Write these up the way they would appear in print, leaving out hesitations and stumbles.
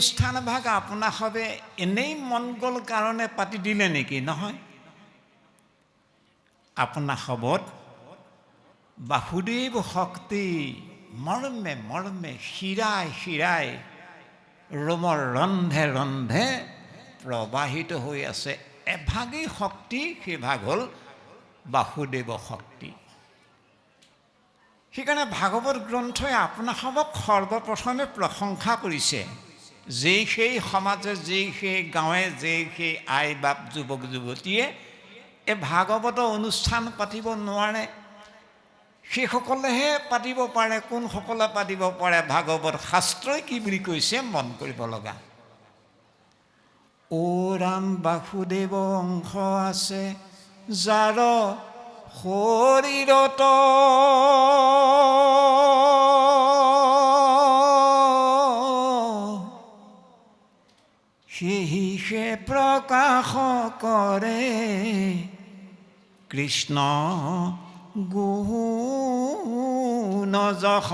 অনুষ্ঠান ভাগ আপোনাক হবে এনেই মন গ'ল কাৰণে পাতি দিলে নেকি? নহয়, আপোনাৰ হবত বাসুদেৱ শক্তি মৰ্মে মৰ্মে শিৰাই শিৰাই ৰোমৰ ৰন্ধে ৰন্ধে প্ৰবাহিত হৈ আছে। এভাগেই শক্তি, সেইভাগ হ'ল বাসুদেৱ শক্তি। সেইকাৰণে ভাগৱত গ্ৰন্থই আপোনাসৱক সৰ্বপ্ৰথমে প্ৰশংসা কৰিছে। যেই সেই সমাজে, যেই সেই গাঁৱে, যেই সেই আই বাপ যুৱক যুৱতীয়ে এই ভাগৱত অনুষ্ঠান পাতিব নোৱাৰে, সেইসকলেহে পাতিব পাৰে। কোনসকলে পাতিব পাৰে? ভাগৱত শাস্ত্ৰই কি বুলি কৈছে মন কৰিব লগা। অ ৰাম বাসুদেৱ অংশ আছে যাৰ শৰীৰত, সেহিহে প্ৰকাশ কৰে কৃষ্ণ গুণ যশ।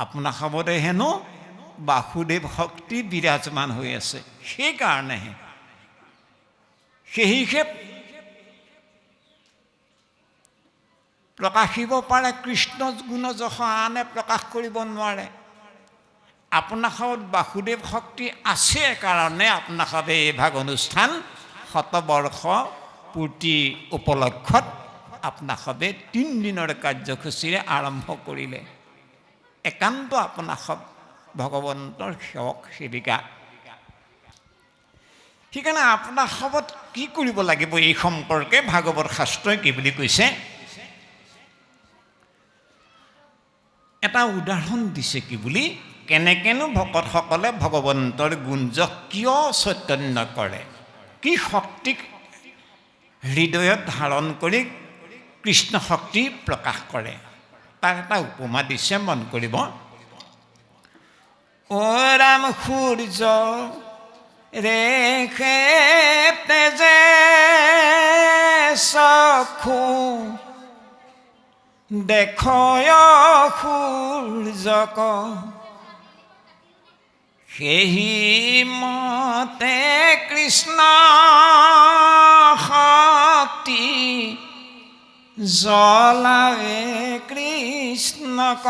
আপোনাৰ খাবতে হেনো বাসুদেৱ শক্তি বিৰাজমান হৈ আছে। সেইকাৰণেহে সেহিহে প্ৰকাশিব পাৰে কৃষ্ণ গুণ যশ, আনে প্ৰকাশ কৰিব নোৱাৰে। আপোনাৰ খাবত বাসুদেৱ শক্তি আছে কাৰণে আপোনাৰ খাবে এই ভাগ অনুষ্ঠান শতবৰ্ষ পূৰ্তি উপলক্ষত আপোনাৰ খাবে 3 দিনৰ কাৰ্যসূচীৰে আৰম্ভ কৰিলে। একান্ত আপোনাৰ সব ভগৱন্তৰ সেৱক সেৱিকা। সেইকাৰণে আপোনাৰ সবত কি কৰিব লাগিব এই সম্পৰ্কে ভাগৱত শাস্ত্ৰই কি বুলি কৈছে, এটা উদাহৰণ দিছে। কি বুলি? কেনেকেনো ভকতসকলে ভগৱন্তৰ গুঞ্জক কিয় চৈতন্য কৰে, কি শক্তিক হৃদয়ত ধাৰণ কৰি কৃষ্ণ শক্তি প্ৰকাশ কৰে, তাৰ এটা উপমা দিছে, মন কৰিব। অ ৰাম সূৰ্য ৰেখে তেজে চক্ষু, দেখয় সূৰ্যক সেহি মতে কৃষ্ণ শক্তি জ্বলাৱে কৃষ্ণক।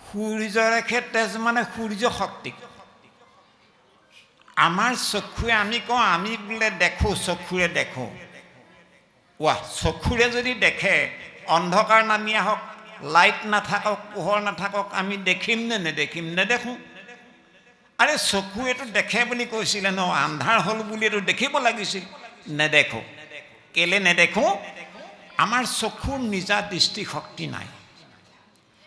সূৰ্য ৰেখে তেজ মানে সূৰ্য শক্তি। আমাৰ চক্ষুৱে আমি কওঁ, আমি বোলে দেখোঁ, চক্ষুৰে দেখোঁ। চক্ষুৰে যদি দেখে, অন্ধকাৰ নামি আহক, লাইট নাথাকক, পোহৰ নাথাকক, আমি দেখিম নে নেদেখিম? নেদেখোঁ। আৰে চকুৱেতো দেখে বুলি কৈছিলে ন, আন্ধাৰ হ'ল বুলি এইটো দেখিব লাগিছিল। নেদেখোঁ। কেলে নেদেখোঁ? আমাৰ চকুৰ নিজা দৃষ্টিশক্তি নাই।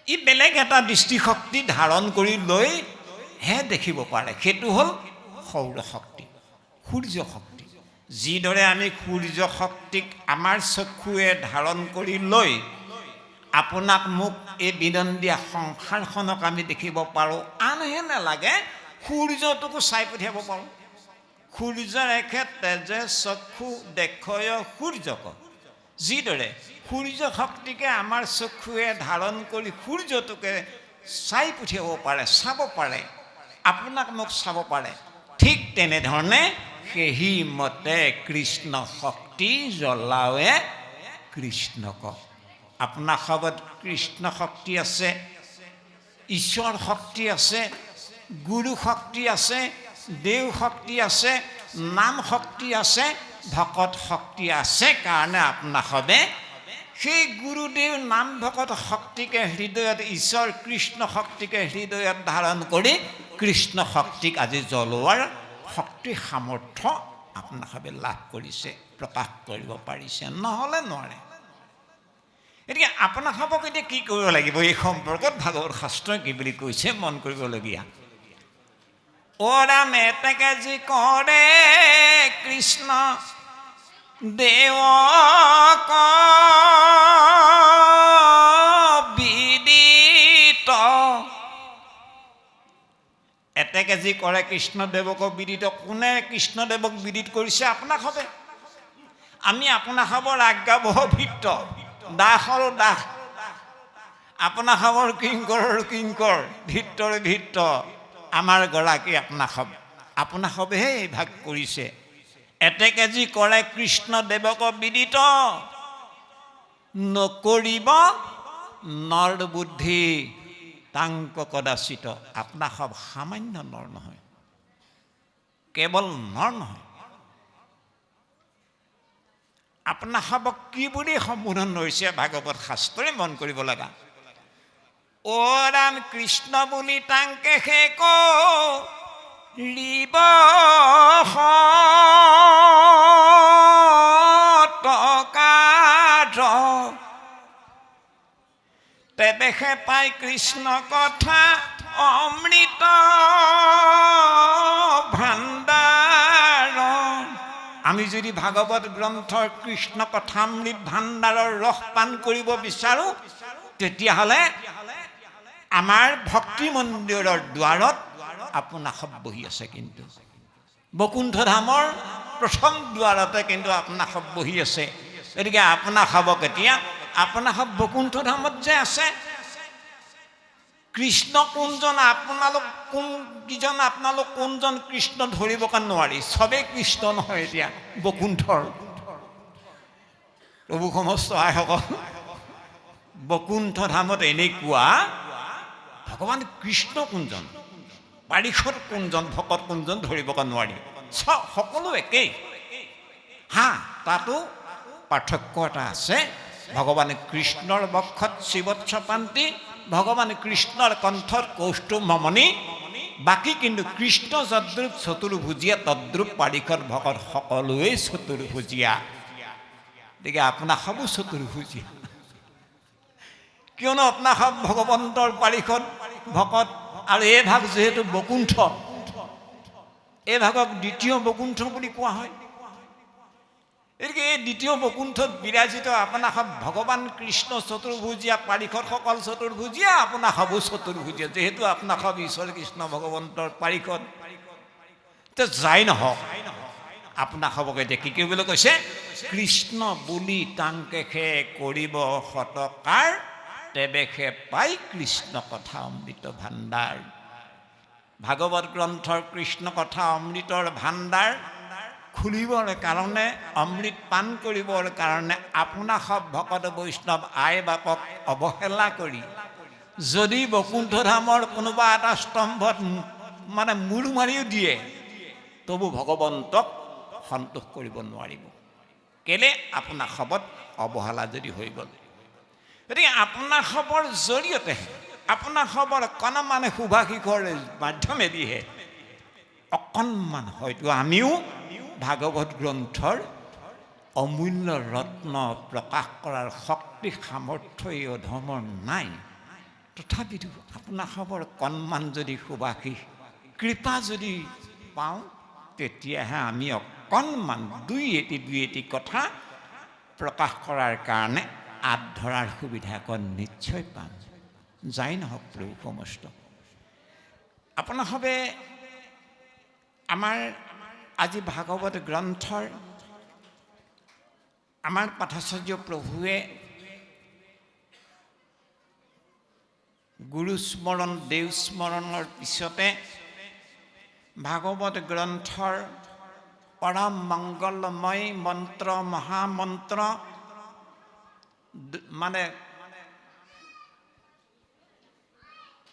ই বেলেগ এটা দৃষ্টিশক্তি ধাৰণ কৰি লৈ হে দেখিব পাৰে। সেইটো হ'ল সৌৰ শক্তি, সূৰ্য শক্তি। যিদৰে আমি সূৰ্য শক্তিক আমাৰ চকুৱে ধাৰণ কৰি লৈ আপোনাক মোক এই বিনন্দীয়া সংসাৰখনক আমি দেখিব পাৰোঁ, আনহে নালাগে সূৰ্যটোকো চাই পঠিয়াব পাৰোঁ। সূৰ্য ৰেখে তেজে চক্ষু দেখয় সূৰ্যক। যিদৰে সূৰ্য শক্তিকে আমাৰ চক্ষুৱে ধাৰণ কৰি সূৰ্যটোকে চাই পঠিয়াব পাৰে, চাব পাৰে, আপোনাক মোক চাব পাৰে, ঠিক তেনেধৰণে সেহি মতে কৃষ্ণ শক্তি জ্বলাৱে কৃষ্ণক। আপোনাৰ সবত কৃষ্ণ শক্তি আছে, ঈশ্বৰ শক্তি আছে, গুৰু শক্তি আছে, দেৱ শক্তি আছে, নাম শক্তি আছে, ভকত শক্তি আছে। কাৰণে আপোনাৰ সবে সেই গুৰুদেৱ নাম ভকত শক্তিকে হৃদয়ত, ঈশ্বৰ কৃষ্ণ শক্তিকে হৃদয়ত ধাৰণ কৰি কৃষ্ণ শক্তিক আজি জ্বলোৱাৰ শক্তি সামৰ্থ্য আপোনাৰ সবে লাভ কৰিছে, প্ৰকাশ কৰিব পাৰিছে, নহ'লে নোৱাৰে। গতিকে আপোনাক সবক এতিয়া কি কৰিব লাগিব এই সম্পৰ্কত ভাগৱত শাস্ত্ৰই কি বুলি কৈছে মন কৰিবলগীয়া। অ ৰাম এতেকে যি কৰে কৃষ্ণ দেৱক বিদিত, এতেকে যি কৰে কৃষ্ণদেৱক বিদিত। কোনে কৃষ্ণদেৱক বিদিত কৰিছে? আপোনাক হবে। আমি আপোনাক হবৰ আজ্ঞাবহ ভিত্ত, দাস আৰু দাস। আপোনা খাবৰ কিংকৰৰ কিংকৰ ভিতৰে ভিত আমাৰ গৰাকী আপোনা খাব আপোনা খাবহে এই ভাগ কৰিছে এতেকে যি কৰে কৃষ্ণদেৱক বিদিত নকৰিব নৰ বুদ্ধি তাংক কদাচিত আপোনা খাব সামান্য নৰ নহয় কেৱল নৰ নহয় আপোনা খাবক কি বুলি সম্বোধন কৰিছে ভাগৱত শাস্ত্ৰই মন কৰিব লগা অ ৰাম কৃষ্ণ বুলি তাংকে সে ৰিব টকাৰ তেবেহে পাই কৃষ্ণ কথা অমৃত ভাণ্ডাৰ আমি যদি ভাগৱত গ্ৰন্থৰ কৃষ্ণ কথামৃত ভাণ্ডাৰৰ ৰস পান কৰিব বিচাৰো তেতিয়াহ'লে আমাৰ ভক্তি মন্দিৰৰ দ্বাৰত আপোনা খাব বহি আছে কিন্তু বকুণ্ঠ ধামৰ প্ৰথম দ্বাৰতে কিন্তু আপোনা খাব বহি আছে গতিকে আপোনা খাব কেতিয়া আপোনা খাব বকুণ্ঠ ধামত যে আছে কৃষ্ণ কোনজন আপোনালোক কোনজন আপোনালোক কোনজন কৃষ্ণ ধৰিব কাৰণ নোৱাৰি চবেই কৃষ্ণ নহয় এতিয়া বকুণ্ঠৰ প্ৰভু সমস্ত আইসকল বকুণ্ঠ ধামত এনেকুৱা ভগৱান কৃষ্ণ কোনজন পাৰিষদ কোনজন ভকত কোনজন ধৰিব কাৰণ নোৱাৰি সকলো একেই হা তাতো পাৰ্থক্য এটা আছে ভগৱান কৃষ্ণৰ বক্ষত শিৱৎস পান্তি ভগৱান কৃষ্ণৰ কণ্ঠত কৌষ্ঠুভ মমনি বাকী কিন্তু কৃষ্ণ যদ্ৰূপ চতুৰ্ভুজীয়া তদ্ৰূপ পাৰিষদ ভকত সকলোৱেই চতুৰ্ভুজীয়া গতিকে আপোনা খাব চতুৰ্ভুজীয়া কিয়নো আপোনা খাব ভগৱন্তৰ পাৰিষদ ভকত আৰু এই ভাগ যেহেতু বকুণ্ঠ এই ভাগক দ্বিতীয় বকুণ্ঠ বুলি কোৱা হয় গতিকে এই দ্বিতীয় বকুণ্ঠত বিৰাজিত আপোনা খাব ভগৱান কৃষ্ণ চতুৰ্ভুজীয়া পাৰিষদসকল চতুৰ্ভুজীয়া আপোনা খাব চতুৰ্ভুজীয়া যেহেতু আপোনা খাব ঈশ্বৰ কৃষ্ণ ভগৱন্তৰ পাৰিষদ তে যাই নহওক আপোনা খাবক এতিয়া কি কৰিবলৈ কৈছে কৃষ্ণ বুলি তাংকেহে কৰিব শতকাৰ তেবেহে পাই কৃষ্ণ কথা অমৃত ভাণ্ডাৰ ভাগৱত গ্ৰন্থৰ কৃষ্ণ কথা অমৃতৰ ভাণ্ডাৰ খুলিবৰ কাৰণে অমৃত পান কৰিবৰ কাৰণে আপোনা সব ভকত বৈষ্ণৱ আই বাপক অৱহেলা কৰি যদি বকুণ্ঠ ধামৰ কোনোবা এটা স্তম্ভত মানে মূৰ মাৰিও দিয়ে তবু ভগৱন্তক সন্তোষ কৰিব নোৱাৰিব কেলে আপোনা সবত অৱহেলা যদি হৈ গ'ল গতিকে আপোনা খবৰ জৰিয়তে আপোনা খবৰ অকণমান সুভাষিকৰ মাধ্যমেদিহে অকণমান হয়তো আমিও ভাগৱত গ্ৰন্থৰ অমূল্য ৰত্ন প্ৰকাশ কৰাৰ শক্তি সামৰ্থ্য এই অধমৰ নাই তথাপিতো আপোনা খবৰ অকণমান যদি সুভাষিক কৃপা যদি পাওঁ তেতিয়াহে আমি অকণমান দুই এটি কথা প্ৰকাশ কৰাৰ কাৰণে আঁত ধৰাৰ সুবিধা অকণ নিশ্চয় পাম যাই নহওক প্ৰভু সমস্ত আপোনা সবে আমাৰ আজি ভাগৱত গ্ৰন্থৰ আমাৰ পাঠাচাৰ্য প্ৰভুৱে গুৰু স্মৰণ দেৱ স্মৰণৰ পিছতে ভাগৱত গ্ৰন্থৰ পৰম মংগলময় মন্ত্ৰ মহামন্ত্ৰ মানে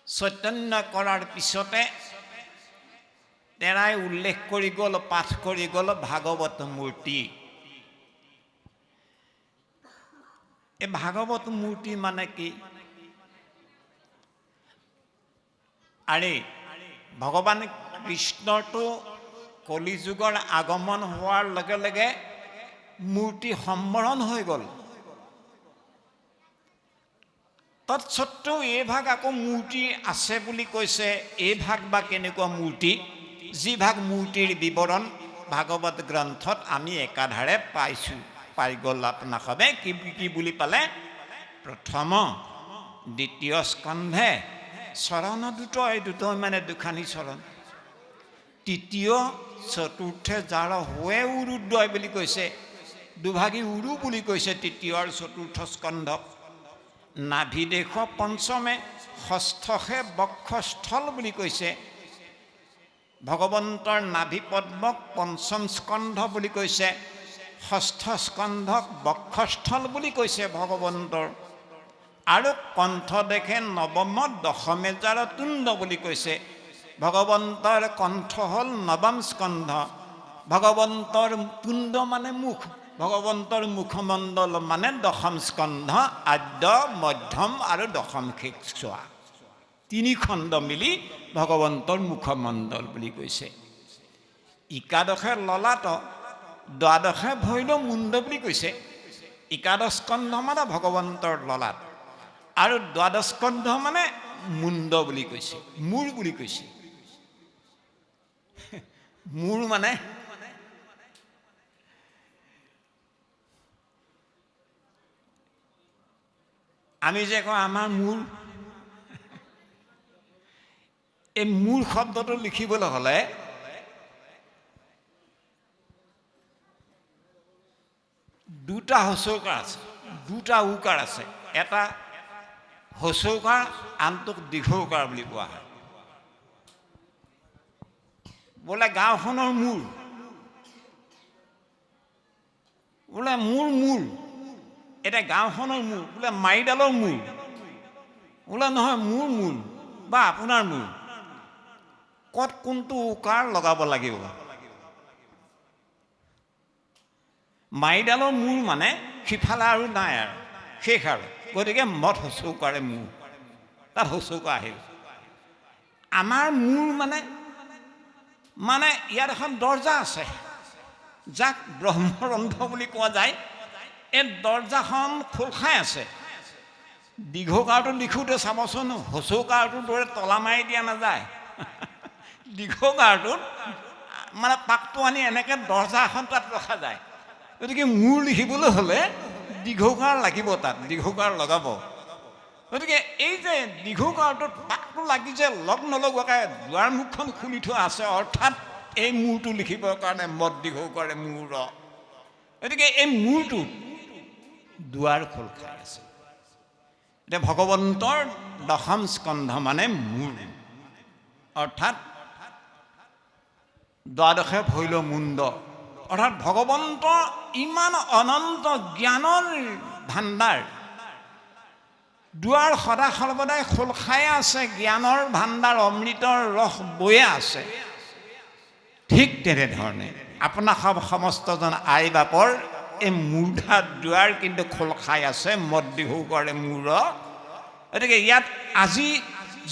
চৈতন্য কৰাৰ পিছতে তেৰাই উল্লেখ কৰি গ'ল পাঠ কৰি গ'ল ভাগৱত মূৰ্তি এই ভাগৱত মূৰ্তি মানে কি আৰে ভগৱান কৃষ্ণৰটো কলিযুগৰ আগমন হোৱাৰ লগে লগে মূৰ্তি সম্বৰণ হৈ গ'ল তৎসত্ত্বেও এই ভাগ আকৌ মূৰ্তি আছে বুলি কৈছে এই ভাগ বা কেনেকুৱা মূৰ্তি যি ভাগ মূৰ্তিৰ বিৱৰণ ভাগৱত গ্ৰন্থত আমি একাধাৰে পাই গ'ল আপোনা সবে কি বুলি পালে প্ৰথম দ্বিতীয় স্কন্ধে চৰণ দুট মানে দুখানি চৰণ তৃতীয় চতুৰ্থে যাৰ হোৱে উৰুদ্বয় বুলি কৈছে দুভাগী উৰু বুলি কৈছে তৃতীয় আৰু চতুৰ্থ স্কন্ধক নাভিদেশ পঞ্চমে ষষ্ঠহে বক্ষস্থল বুলি কৈছে। ভগৱন্তৰ নাভি পদ্মক পঞ্চম স্কন্ধ বুলি কৈছে, ষষ্ঠ স্কন্ধক বক্ষস্থল বুলি কৈছে ভগৱন্তৰ। আৰু কণ্ঠদেশে নৱম দশমেজাৰ তুণ্ড বুলি কৈছে। ভগৱন্তৰ কণ্ঠ হ'ল নৱম স্কন্ধ, ভগৱন্তৰ তুণ্ড মানে মুখ, ভগৱন্তৰ মুখমণ্ডল মানে দশম স্কন্ধ, আদ্য মধ্যম আৰু দশম শেষোৱা, তিনি খণ্ড মিলি ভগৱন্তৰ মুখমণ্ডল বুলি কৈছে। একাদশে ললাট, দ্বাদশে ভৈল মুণ্ড বুলি কৈছে। একাদশ স্কন্ধ মানে ভগৱন্তৰ ললাট আৰু দ্বাদশ স্কন্ধ মানে মুণ্ড বুলি কৈছে, মূৰ বুলি কৈছে। মূৰ মানে আমি যে কওঁ আমাৰ মূৰ, এই মূৰ শব্দটো লিখিবলৈ হ'লে দুটা হচৌকাৰ আছে, দুটা উকাৰ আছে। এটা হচৌকাৰ, আনটোক দীঘৌকাৰ বুলি কোৱা হয়। বোলে গাঁওখনৰ মূৰ, বোলে মোৰ মূৰ, এতিয়া গাঁওখনৰ মূৰ, বোলে মাৰিডালৰ মূৰ, বোলে নহয় মোৰ মূৰ বা আপোনাৰ মূৰ, ক'ত কোনটো উকাৰ লগাব লাগিব? মাৰিডালৰ মূৰ মানে সিফালে আৰু নাই আৰু শেষ আৰু, গতিকে মদ হচৌকাৰে মূৰ, তাত হচৌকা আহিল। আমাৰ মূৰ মানে মানে ইয়াত এখন দৰ্জা আছে, যাক ব্ৰহ্মৰন্ধ্ৰ বুলি কোৱা যায়। এই দৰ্জাখন খোল খাই আছে। দীঘৌকাৰটো লিখোঁতে চাবচোন হচৌকাৰটোৰ দৰে তলা মাৰি দিয়া নাযায়। দীঘৌকাৰটোত মানে পাকটো আনি এনেকৈ দৰ্জা এখন তাত ৰখা যায়। গতিকে মূৰ লিখিবলৈ হ'লে দীঘৌকাৰ লাগিব, তাত দীঘৌকাৰ লগাব। গতিকে এই যে দীঘৌকাৰটোত পাকটো লাগি যে লগ নলগোৱাকৈ দুৱাৰ মুখখন খুলি থোৱা আছে, অৰ্থাৎ এই মূৰটো লিখিবৰ কাৰণে মদ দীঘৌকাৰে মূৰ। গতিকে এই মূৰটোত দুৱাৰ খোল খাই আছে। এতিয়া ভগৱন্তৰ দশম স্কন্ধ মানে মূৰ, অৰ্থাৎ দ্বাদশে ভৈল মুণ্ড, অৰ্থাৎ ভগৱন্তৰ ইমান অনন্ত জ্ঞানৰ ভাণ্ডাৰ, দুৱাৰ সদা সৰ্বদাই খোল খাই আছে, জ্ঞানৰ ভাণ্ডাৰ অমৃতৰ ৰস বৈয়ে আছে। ঠিক তেনেধৰণে আপোনাৰ সমস্তজন আই বাপৰ এই মূৰ্ধা দুৱাৰ কিন্তু খোল খাই আছে মদ দীঘৌকাৰে মূৰ। গতিকে ইয়াত আজি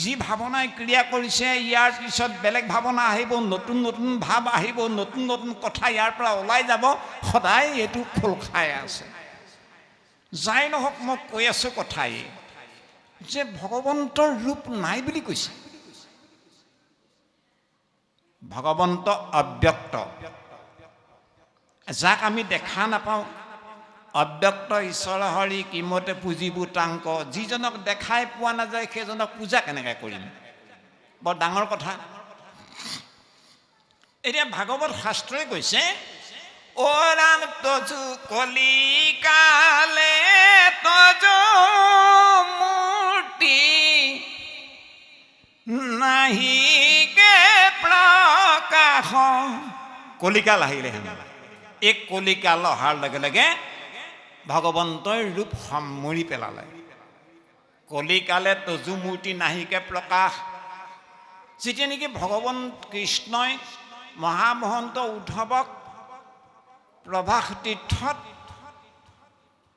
যি ভাৱনাই ক্ৰিয়া কৰিছে, ইয়াৰ পিছত বেলেগ ভাৱনা আহিব, নতুন নতুন ভাৱ আহিব, নতুন নতুন কথা ইয়াৰ পৰা ওলাই যাব, সদায় এইটো খোল খাই আছে। যাই নহওক, মই কৈ আছোঁ কথাই যে ভগৱন্তৰ ৰূপ নাই বুলি কৈছে। ভগৱন্ত অব্যক্ত, যাক আমি দেখা নাপাওঁ। অব্যক্ত ঈশ্বৰ হৰি কিমতে পুজিবো তাংক, যিজনক দেখাই পোৱা নাযায় সেইজনক পূজা কেনেকৈ কৰিম? বৰ ডাঙৰ কথা। এতিয়া ভাগৱত শাস্ত্ৰই কৈছে, অ ৰাম তজু কলিকালে তজ মূৰ্তি নাহিকে প্ৰকাশ। কলিকাল আহিলে, এই কলিকাল অহাৰ লগে লগে ভগৱন্তই ৰূপ সামৰি পেলালে। কলিকালে তজু মূৰ্তি নাহিকে প্ৰকাশ। যেতিয়া নেকি ভগৱান কৃষ্ণই মহামহন্ত উদ্ধৱক প্ৰভাস তীৰ্থত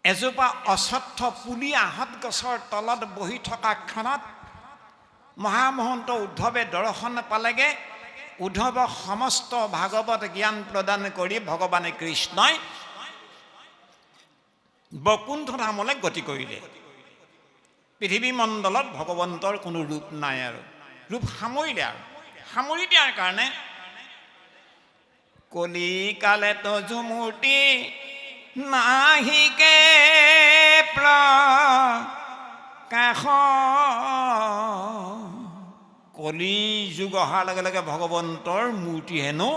এজোপা অশ্বত্থ পুলি আহঁত গছৰ তলত বহি থকা ক্ষণত মহামহন্ত উদ্ধৱে দৰ্শন পালেগে। উদ্ধৱক সমস্ত ভাগৱত জ্ঞান প্ৰদান কৰি ভগৱানে কৃষ্ণই বৈকুণ্ঠ ধামলৈ গতি কৰিলে। পৃথিৱী মণ্ডলত ভগৱন্তৰ কোনো ৰূপ নাই আৰু, ৰূপ সামৰিলে। আৰু সামৰি দিয়াৰ কাৰণে কলিকালে তজু মূৰ্তি নাহিকে প্ৰকাশ। কলি যুগ অহাৰ লগে লগে ভগৱন্তৰ মূৰ্তি হেনো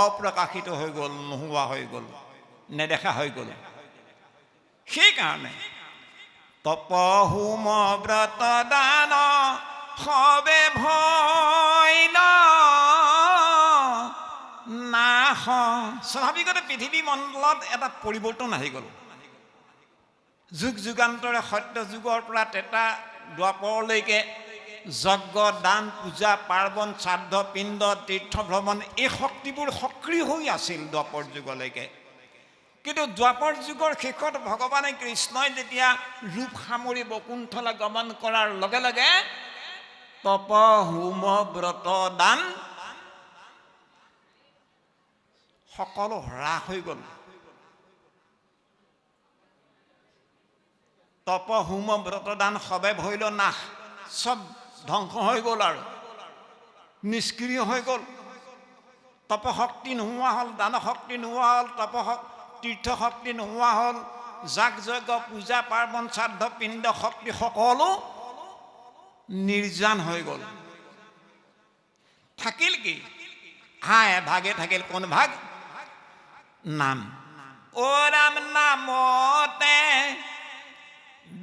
অপ্ৰকাশিত হৈ গ'ল, নোহোৱা হৈ গ'ল, নেদেখা হৈ গ'ল। সেইকাৰণে তপ হোম ব্ৰত দান সবে ভৈল নাশ। স্বাভাৱিকতে পৃথিৱী মণ্ডলত এটা পৰিৱৰ্তন আহি গ'ল। যুগ যুগান্তৰে সত্য যুগৰ পৰা ত্ৰেতা দ্বাপৰলৈকে যজ্ঞ দান পূজা পাৰ্বণ শ্ৰাদ্ধ পিণ্ড তীৰ্থ ভ্ৰমণ এই শক্তিবোৰ সক্ৰিয় হৈ আছিল দ্বাপৰ যুগলৈকে। কিন্তু দ্বাপৰ যুগৰ শেষত ভগৱানে কৃষ্ণই যেতিয়া ৰূপ সামৰি বকুণ্ঠলা গমন কৰাৰ লগে লগে তপ হোম ব্ৰত দান সকলো হ্ৰাস হৈ গ'ল। তপ হোম ব্ৰত দান সবে ভৈল নাশ, চব ধ্বংস হৈ গ'ল আৰু নিষ্ক্ৰিয় হৈ গ'ল। তপশক্তি নোহোৱা হ'ল, দানশক্তি নোহোৱা হ'ল, তীৰ্থশক্তি নোহোৱা হ'ল, যাগ যজ্ঞ পূজা পাৰ্বণ শ্ৰাদ্ধ পিণ্ড শক্তি সকলো নিৰ্জান হৈ গ'ল। থাকিল কি? এভাগে থাকিল। কোন ভাগ? নাম। অ ৰাম নামতে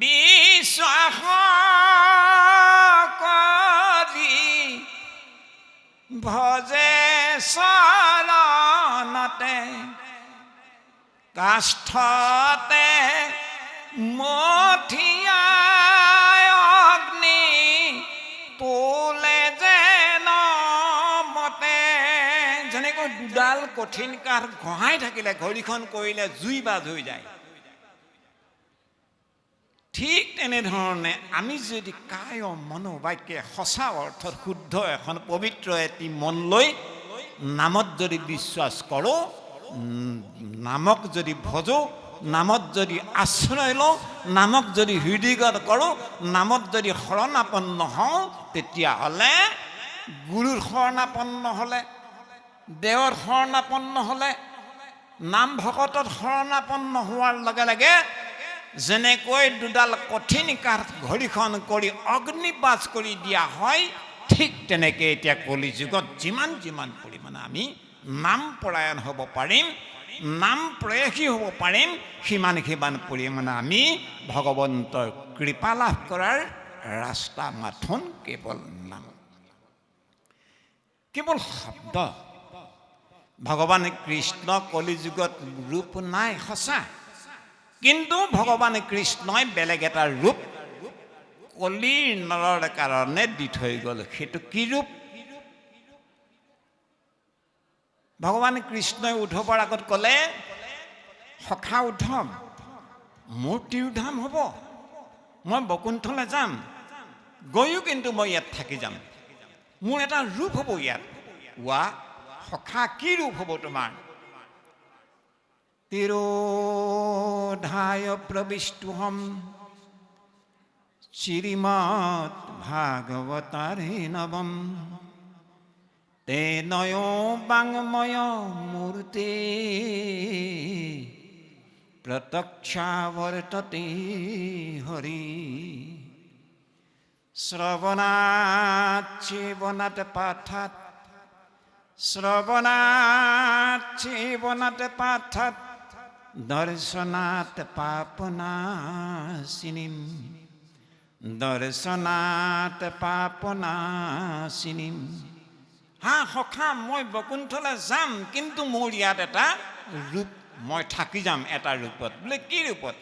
বিশ্বাস কৰি ভজে চৰণতে কাষ্ঠতে মথিয়াই অগ্নি তোলে যেন মতে। যেনেকৈ দুডাল কঠিন কাঠ ঘঁহাই থাকিলে ঘড়ীখন কৰিলে জুই বাজ হৈ যায়, ঠিক তেনেধৰণে আমি যদি কায় মনোবাক্যে সঁচা অৰ্থত শুদ্ধ এখন পবিত্ৰ এটি মন লৈ নামত যদি বিশ্বাস কৰোঁ, নামক যদি ভজোঁ, নামত যদি আশ্ৰয় লওঁ, নামক যদি হৃদয়গত কৰোঁ, নামত যদি শৰণাপন্ন হওঁ, তেতিয়াহ'লে গুৰুৰ শৰণাপন্ন হ'লে, দেৱৰ শৰণাপন্ন হ'লে, নাম ভকতত শৰণাপন্ন হোৱাৰ লগে লগে যেনেকৈ দুডাল কঠিন কাঠ ঘড়ীখন কৰি অগ্নিবাজ কৰি দিয়া হয়, ঠিক তেনেকৈ এতিয়া কলি যুগত যিমান পৰিমাণে আমি নাম পৰায়ণ হ'ব পাৰিম, নাম প্ৰয়াসী হ'ব পাৰিম, সিমান পৰিমাণে আমি ভগৱন্তৰ কৃপা লাভ কৰাৰ ৰাস্তা মাথোন কেৱল নাম, কেৱল শব্দ। ভগৱান কৃষ্ণ কলি যুগত ৰূপ নাই সঁচা, কিন্তু ভগৱান কৃষ্ণই বেলেগ এটা ৰূপ কলিৰ নৰৰ কাৰণে দি থৈ গ'ল। সেইটো কি ৰূপ? ভগৱান কৃষ্ণই উদ্ধৱৰ আগত ক'লে, সখা উদ্ধৱ, মোৰ তিৰোধাম হ'ব, মই বকুণ্ঠলৈ যাম, গৈও কিন্তু মই ইয়াত থাকি যাম, মোৰ এটা ৰূপ হ'ব ইয়াত। ৱা সখা, কি ৰূপ হ'ব তোমাৰ? তিৰোধায় প্ৰবিষ্টুহম শ্ৰীমৎ ভাগৱতাৰে নৱম তেনয় বাংময় মূৰ্তে প্ৰত্যক্ষাৱৰ্ততে হৰি শ্ৰৱণাৎ সেৱনাৎ পাঠাৎ শ্ৰৱণাৎ সেৱনাৎ পাঠাৎ দৰ্শনাৎ পাপনাশিনীম দৰ্শনাৎ পাপনাশিনীম। সখা, মই বকুণ্ঠলৈ যাম, কিন্তু মোৰ ইয়াত এটা ৰূপ, মই থাকি যাম এটা ৰূপত। বোলে কি ৰূপত?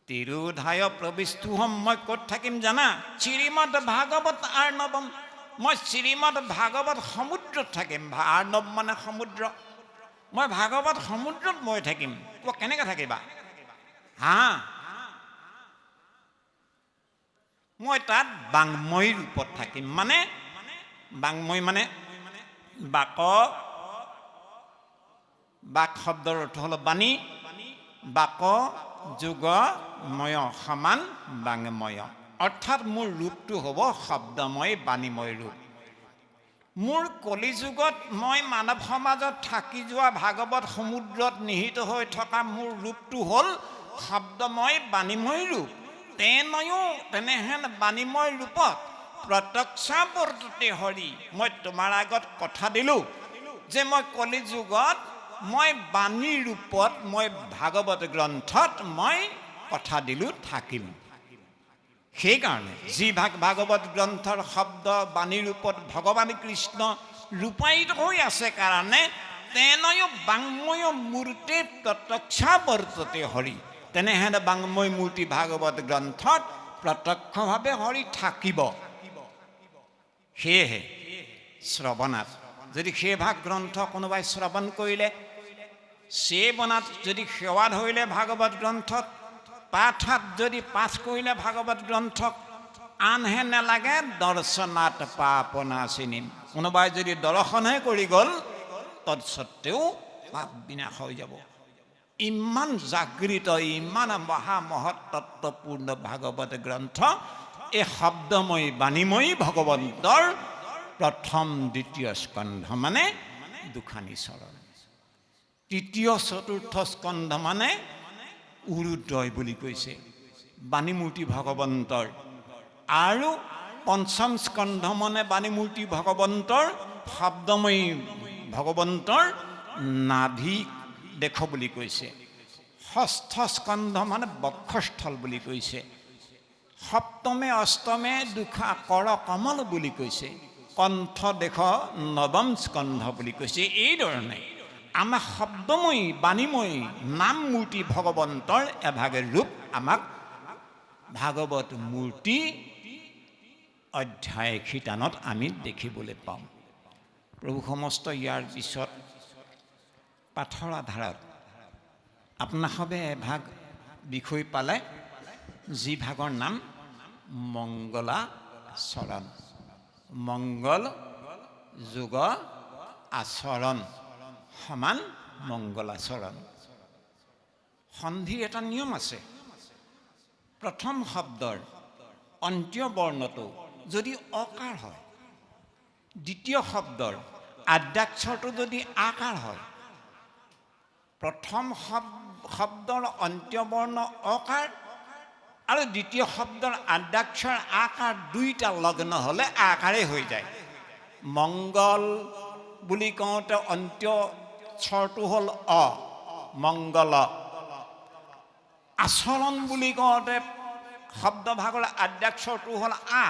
তিৰোধায় প্ৰবিষ্টুহম, মই ক'ত থাকিম জানা? শ্ৰীমদ ভাগৱত আৰ্ণৱম, মই শ্ৰীমদ ভাগৱত সমুদ্ৰত থাকিম। আৰ্ণৱ মানে সমুদ্ৰ, মই ভাগৱত সমুদ্ৰত মই থাকিম। কেনেকৈ থাকিবা? মই তাত বাংময় ৰূপত থাকিম। মানে বাংময় মানে বাক শব্দৰ অৰ্থ হ'ল বাণী, বাক যোগময় সমান বাংময়, অৰ্থাৎ মোৰ ৰূপটো হ'ব শব্দময় বাণীময় ৰূপ। মোৰ কলিযুগত মই মানৱ সমাজত থাকি যোৱা ভাগৱত সমুদ্ৰত নিহিত হৈ থকা মোৰ ৰূপটো হ'ল শব্দময় বাণীময় ৰূপ। তেনেহেন বাণীময় ৰূপত প্ৰত্যক্ষাৱৰ্ততে হৰি, মই তোমাৰ আগত কথা দিলোঁ যে মই কলিযুগত মই বাণী ৰূপত মই ভাগৱত গ্ৰন্থত মই কথা দিলোঁ থাকিম। সেইকাৰণে যি ভাগৱত গ্ৰন্থৰ শব্দ বাণী ৰূপত ভগৱান কৃষ্ণ ৰূপায়িত হৈ আছে কাৰণে তেনয় বাংময় মূৰ্তি প্ৰত্যক্ষাৱৰ্ততে হৰি। তেনেহেনে বাংময় মূৰ্তি ভাগৱত গ্ৰন্থত প্ৰত্যক্ষভাৱে হৰি থাকিব। সেয়েহে শ্ৰৱণাত যদি সেই ভাগ গ্ৰন্থ কোনোবাই শ্ৰৱণ কৰিলে, সেৱনাত যদি সেৱা ধৰিলে ভাগৱত গ্ৰন্থত, পাঠাত যদি পাঠ কৰিলে ভাগৱত গ্ৰন্থক, আনহে নালাগে দৰ্শনাত পাপনা চিনিম। কোনোবাই যদি দৰ্শনহে কৰি গ'ল তৎসত্বেও পাপ বিনাশ হৈ যাব। ইমান জাগৃত, ইমান মহামহত্বপূৰ্ণ ভাগৱত গ্ৰন্থ, এই শব্দময়ী বাণীময়ী ভগৱন্তৰ প্ৰথম দ্বিতীয় স্কন্ধ মানে দুখানি চৰণ, তৃতীয় চতুৰ্থ স্কন্ধ মানে উৰুদ্ৰয় বুলি কৈছে বাণীমূৰ্তি ভগৱন্তৰ, আৰু পঞ্চম স্কন্ধ মানে বাণীমূৰ্তি ভগৱন্তৰ শব্দময়ী ভগৱন্তৰ নাভি দেখ বুলি কৈছে। ষষ্ঠ স্কন্ধ মানে বক্ষস্থল বুলি কৈছে। সপ্তমে অষ্টমে দুখা কৰ কমল বুলি কৈছে। কণ্ঠ দেখ নৱম স্কন্ধ বুলি কৈছে। এইধৰণে আমাক শব্দময়ী বাণীময়ী নাম মূৰ্তি ভগৱন্তৰ এভাগে ৰূপ আমাক ভাগৱত মূৰ্তি অধ্যায় শিতানত আমি দেখিবলৈ পাওঁ। প্ৰভু সমস্ত ইয়াৰ পিছত পাঠৰ আধাৰত আপোনাসৱে এভাগ বিষয় পালে, যি ভাগৰ নাম মংগলাচৰণ। মংগল যোগ আচৰণ সমান মংগলাচৰণ। সন্ধিৰ এটা নিয়ম আছে। প্ৰথম শব্দৰ অন্ত্য বৰ্ণটো যদি অকাৰ হয়, দ্বিতীয় শব্দৰ আদ্যাক্ষৰটো যদি আকাৰ হয়, প্ৰথম শব্দৰ অন্ত্যবৰ্ণ অকাৰ আৰু দ্বিতীয় শব্দৰ আদ্যাক্ষৰ আকাৰ দুইটা লগ্ন হ'লে আকাৰেই হৈ যায়। মংগল বুলি কওঁতে অন্ত্য স্বৰটো হ'ল অ, মংগল। আচৰণ বুলি কওঁতে শব্দভাগৰ আদ্যাক্ষৰটো হ'ল আ।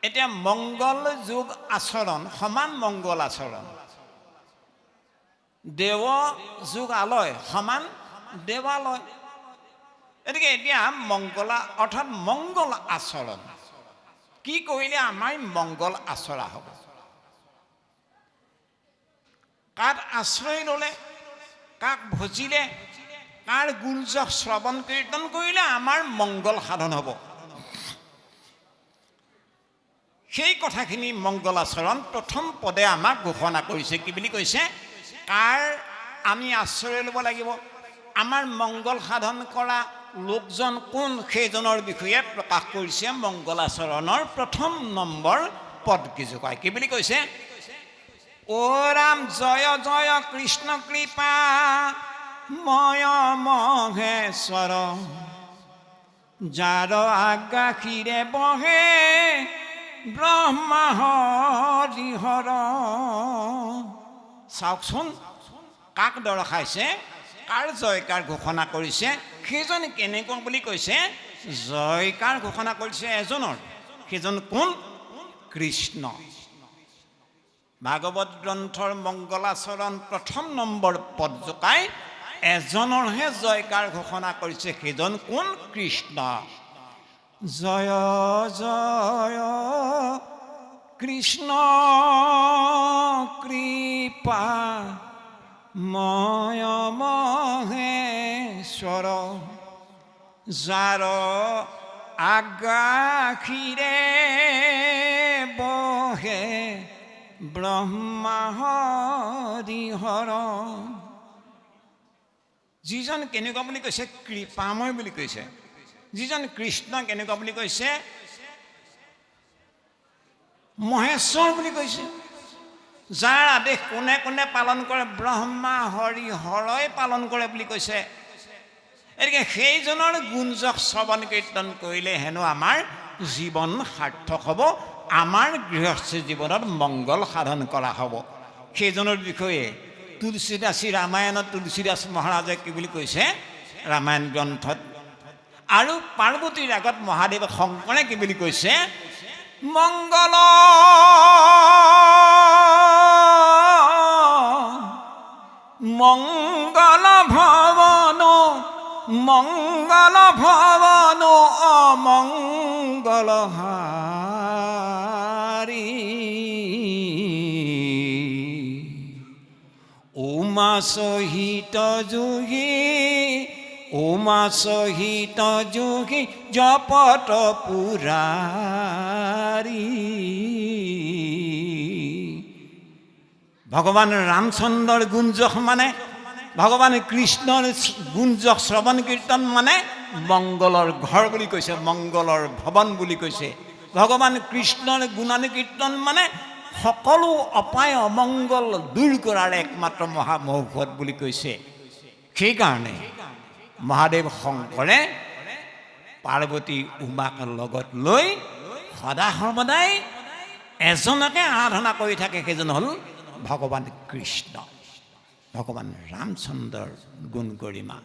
এতিয়া মংগল যোগ আচৰণ সমান মংগল আচৰণ। দেৱ যোগ আলয় সমান দেৱালয়। গতিকে এতিয়া মংগলা অৰ্থাৎ মংগল আচৰণ কি কৰিলে আমাৰ মংগল আচৰা হ'ব? কাক আশ্ৰয় ল'লে, কাক ভজিলে, কাৰ গুঞ্জক শ্ৰৱণ কীৰ্তন কৰিলে আমাৰ মংগল সাধন হ'ব? সেই কথাখিনি মংগলাচৰণ প্ৰথম পদে আমাক ঘোষণা কৰিছে। কি বুলি কৈছে? কাৰ আমি আশ্ৰয় ল'ব লাগিব, আমাৰ মংগল সাধন কৰা লোকজন কোন, সেইজনৰ বিষয়ে প্ৰকাশ কৰিছে মংগলাচৰণৰ প্ৰথম নম্বৰ পদকেইজোকাই। কি বুলি কৈছে? অ ৰাম জয় জয় কৃষ্ণ কৃপা ময় মহেশ্বৰ, যাৰ আজ্ঞাশিৰে বহে ব্ৰহ্মা হৰিহৰ। চাওকচোন, কাক দৰ্শাইছে, কাৰ জয়কাৰ ঘোষণা কৰিছে, সেইজন কেনেকুৱা বুলি কৈছে? জয়কাৰ ঘোষণা কৰিছে এজনৰ, সেইজন কোন? কৃষ্ণ। ভাগৱত গ্ৰন্থৰ মংগলাচৰণ প্ৰথম নম্বৰ পদ জোকাই এজনৰহে জয়কাৰ ঘোষণা কৰিছে, সেইজন কোন? কৃষ্ণ। জয় জয় কৃষ্ণ কৃপা ময় মহেশ্বৰ, যাৰ আজ্ঞাশিৰে বহে ব্ৰহ্মা হৰিহৰ। যিজন কেনেকুৱা বুলি কৈছে? কৃপাময় বুলি কৈছে। যিজন কৃষ্ণ কেনেকুৱা বুলি কৈছে? মহেশ্বৰ বুলি কৈছে। যাৰ আদেশ কোনে কোনে পালন কৰে? ব্ৰহ্মা হৰিহৰই পালন কৰে বুলি কৈছে। গতিকে সেইজনৰ গুঞ্জক শ্ৰৱণ কীৰ্তন কৰিলে হেনো আমাৰ জীৱন সাৰ্থক হ'ব, আমাৰ গৃহস্থী জীৱনত মংগল সাধন কৰা হ'ব। সেইজনৰ বিষয়ে তুলসীদাসী ৰামায়ণত তুলসীদাস মহাৰাজে কি বুলি কৈছে ৰামায়ণ গ্ৰন্থত, আৰু পাৰ্বতীৰ আগত মহাদেৱ শংকৰে কি বুলি কৈছে, মংগল মংগল ভৱন মংগল ভৱন অমংগল হাৰি উমা সহিত যোগী উমা সহিত যোগী জপত পুৰাৰী। ভগৱান ৰামচন্দ্ৰৰ গুঞ্জক মানে, ভগৱান কৃষ্ণৰ গুঞ্জক শ্ৰৱণ কীৰ্তন মানে মংগলৰ ঘৰ বুলি কৈছে, মংগলৰ ভৱন বুলি কৈছে। ভগৱান কৃষ্ণৰ গুণানুকীৰ্তন মানে সকলো অপায় অমংগল দূৰ কৰাৰ একমাত্ৰ মহামৌষধ বুলি কৈছে। সেইকাৰণে মহাদেৱ শংকৰে পাৰ্বতী উমাক লগত লৈ সদা সৰ্বদাই এজনকে আৰাধনা কৰি থাকে, সেইজন হ'ল ভগৱান কৃষ্ণ, ভগৱান ৰামচন্দ্ৰৰ গুণ গৰিমা।